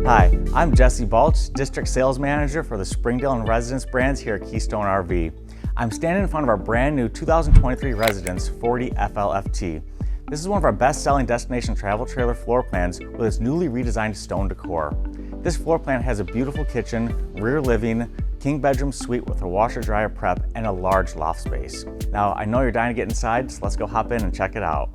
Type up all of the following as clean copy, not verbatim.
Hi, I'm Jesse Balch, District Sales Manager for the Springdale and Residence brands here at Keystone RV. I'm standing in front of our brand new 2023 Residence 40 FLFT. This is one of our best-selling destination travel trailer floor plans with its newly redesigned stone decor. This floor plan has a beautiful kitchen, rear living, king bedroom suite with a washer dryer prep, and a large loft space. Now, I know you're dying to get inside, so let's go hop in and check it out.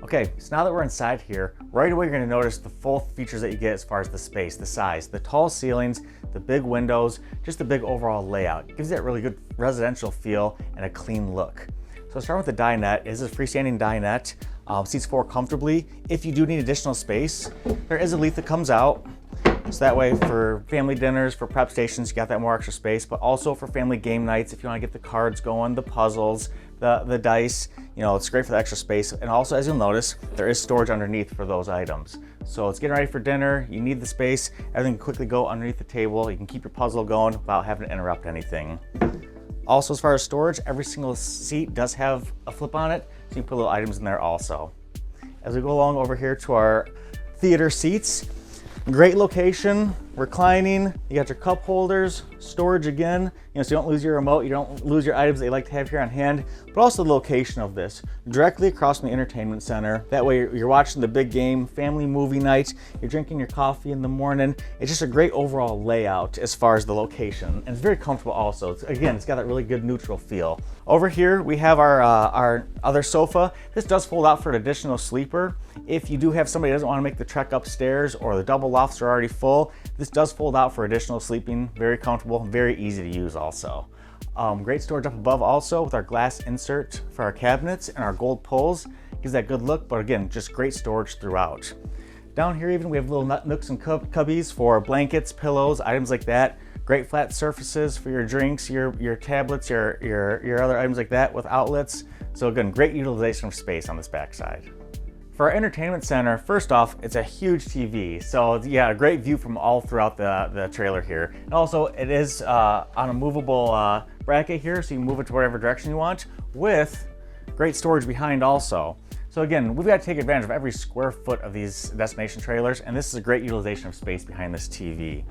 Okay, so now that we're inside here, right away you're going to notice the full features that you get as far as the space, the size, the tall ceilings, the big windows, just the big overall layout. It gives you that really good residential feel and a clean look. So starting with the dinette, it is a freestanding dinette, seats 4 comfortably. If you do need additional space, there is a leaf that comes out. So that way for family dinners, for prep stations, you got that more extra space, but also for family game nights, if you want to get the cards going, the puzzles, the dice, you know, it's great for the extra space. And also, as you'll notice, there is storage underneath for those items. So it's getting ready for dinner, you need the space, everything can quickly go underneath the table, you can keep your puzzle going without having to interrupt anything. Also, as far as storage, every single seat does have a flip on it, so you can put little items in there also. As we go along over here to our theater seats, great location, reclining, you got your cup holders, storage again, you know, so you don't lose your remote, you don't lose your items that you like to have here on hand, but also the location of this, directly across from the entertainment center. That way you're watching the big game, family movie night, you're drinking your coffee in the morning. It's just a great overall layout as far as the location, and it's very comfortable also. It's got that really good neutral feel. Over here we have our other sofa. This does fold out for an additional sleeper. If you do have somebody who doesn't want to make the trek upstairs or the double lofts are already full, this does fold out for additional sleeping. Very comfortable, very easy to use also. Great storage up above also with our glass insert for our cabinets and our gold pulls. Gives that good look, but again, just great storage throughout. Down here even we have little nooks and cubbies for blankets, pillows, items like that. Great flat surfaces for your drinks, your tablets, your other items like that with outlets. So again, great utilization of space on this backside. For our entertainment center, first off, it's a huge TV. So yeah, a great view from all throughout the trailer here. And also it is on a movable bracket here, so you can move it to whatever direction you want with great storage behind also. So again, we've got to take advantage of every square foot of these destination trailers, and this is a great utilization of space behind this TV.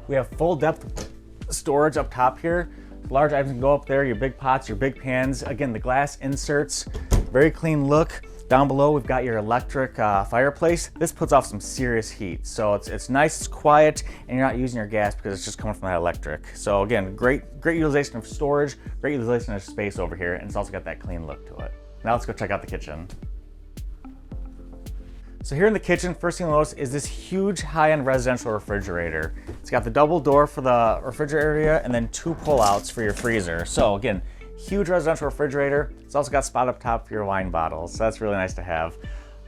We have full depth storage up top here. Large items can go up there, your big pots, your big pans. Again, the glass inserts, very clean look. Down below, we've got your electric fireplace. This puts off some serious heat. So it's nice, it's quiet, and you're not using your gas because it's just coming from that electric. So again, great utilization of storage, great utilization of space over here, and it's also got that clean look to it. Now let's go check out the kitchen. So here in the kitchen, first thing you'll notice is this huge high-end residential refrigerator. It's got the double door for the refrigerator area and then 2 pull-outs for your freezer. So again, huge residential refrigerator. It's also got a spot up top for your wine bottles, so that's really nice to have.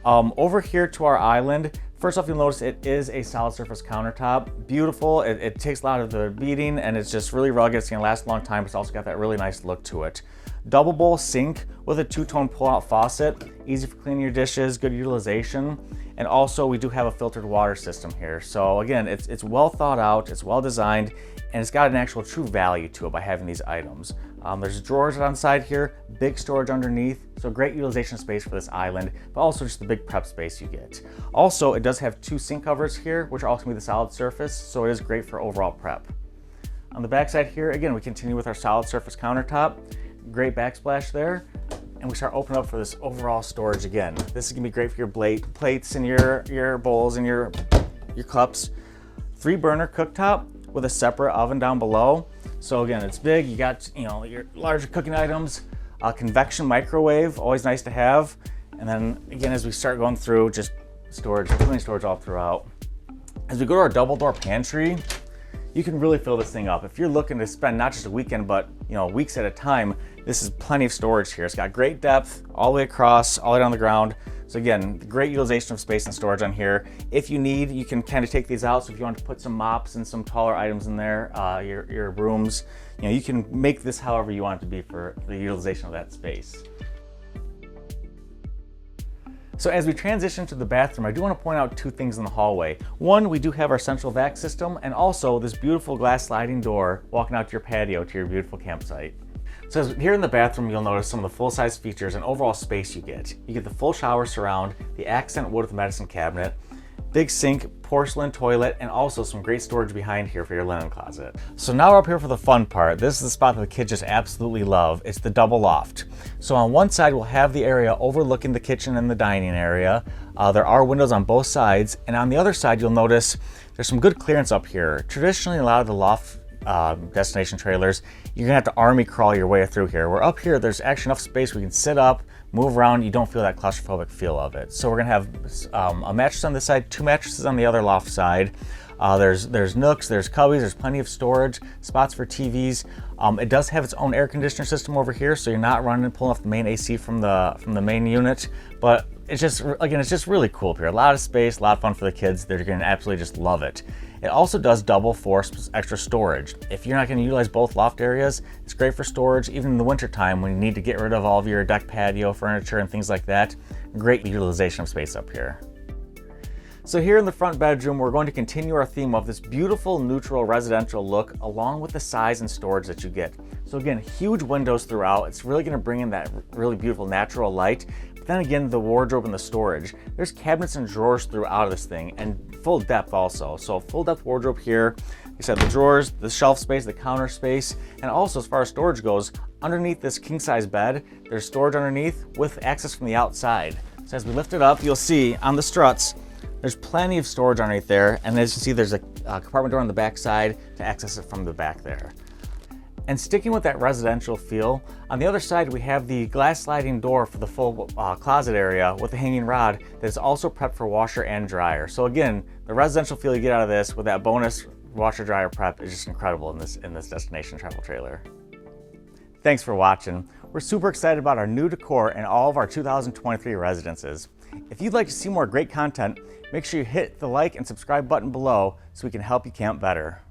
Over here to our island, first off you'll notice it is a solid surface countertop. Beautiful, it takes a lot of the beating and it's just really rugged. It's gonna last a long time, but it's also got that really nice look to it. Double bowl sink with a 2-tone pull-out faucet, easy for cleaning your dishes, good utilization. And also we do have a filtered water system here. So again, it's well thought out, it's well designed, and it's got an actual true value to it by having these items. There's drawers on the side here, big storage underneath, so great utilization of space for this island, but also just the big prep space you get. Also, it does have 2 sink covers here, which are also gonna be the solid surface, so it is great for overall prep. On the back side here, again, we continue with our solid surface countertop, great backsplash there, and we start opening up for this overall storage again. This is gonna be great for your plates and your bowls and your cups. 3-burner cooktop with a separate oven down below. So again, it's big, you got your larger cooking items, a convection microwave, always nice to have. And then again, as we start going through, just storage, plenty storage all throughout. As we go to our double door pantry, you can really fill this thing up. If you're looking to spend not just a weekend, but weeks at a time, this is plenty of storage here. It's got great depth all the way across, all the way down the ground. So again, great utilization of space and storage on here. If you need, you can kind of take these out. So if you want to put some mops and some taller items in there, your brooms, you can make this however you want it to be for the utilization of that space. So as we transition to the bathroom, I do want to point out 2 things in the hallway. One, we do have our central vac system, and also this beautiful glass sliding door walking out to your patio to your beautiful campsite. So here in the bathroom, you'll notice some of the full-size features and overall space you get. You get the full shower surround, the accent wood with medicine cabinet, big sink, porcelain toilet, and also some great storage behind here for your linen closet. So now we're up here for the fun part. This is the spot that the kids just absolutely love. It's the double loft. So on one side, we'll have the area overlooking the kitchen and the dining area. There are windows on both sides, and on the other side, you'll notice there's some good clearance up here. Traditionally, a lot of the loft destination trailers, you're gonna have to army crawl your way through here. Where up here, there's actually enough space where you can sit up, move around, you don't feel that claustrophobic feel of it. So we're gonna have a mattress on this side, 2 mattresses on the other loft side. There's nooks, there's cubbies, there's plenty of storage, spots for TVs. It does have its own air conditioner system over here, so you're not running and pulling off the main AC from the main unit. But it's just, again, it's just really cool up here. A lot of space, a lot of fun for the kids. They're gonna absolutely just love it. It also does double for extra storage. If you're not gonna utilize both loft areas, it's great for storage, even in the winter time when you need to get rid of all of your deck patio furniture and things like that. Great utilization of space up here. So here in the front bedroom, we're going to continue our theme of this beautiful neutral residential look along with the size and storage that you get. So again, huge windows throughout. It's really gonna bring in that really beautiful natural light. But then again, the wardrobe and the storage. There's cabinets and drawers throughout this thing and full depth also. So full depth wardrobe here. Like I said, the drawers, the shelf space, the counter space, and also as far as storage goes, underneath this king size bed, there's storage underneath with access from the outside. So as we lift it up, you'll see on the struts, there's plenty of storage underneath there, and as you see, there's a compartment door on the back side to access it from the back there. And sticking with that residential feel, on the other side we have the glass sliding door for the full closet area with the hanging rod that is also prepped for washer and dryer. So again, the residential feel you get out of this with that bonus washer dryer prep is just incredible in this destination travel trailer. Thanks for watching. We're super excited about our new decor and all of our 2023 residences. If you'd like to see more great content, make sure you hit the like and subscribe button below so we can help you camp better.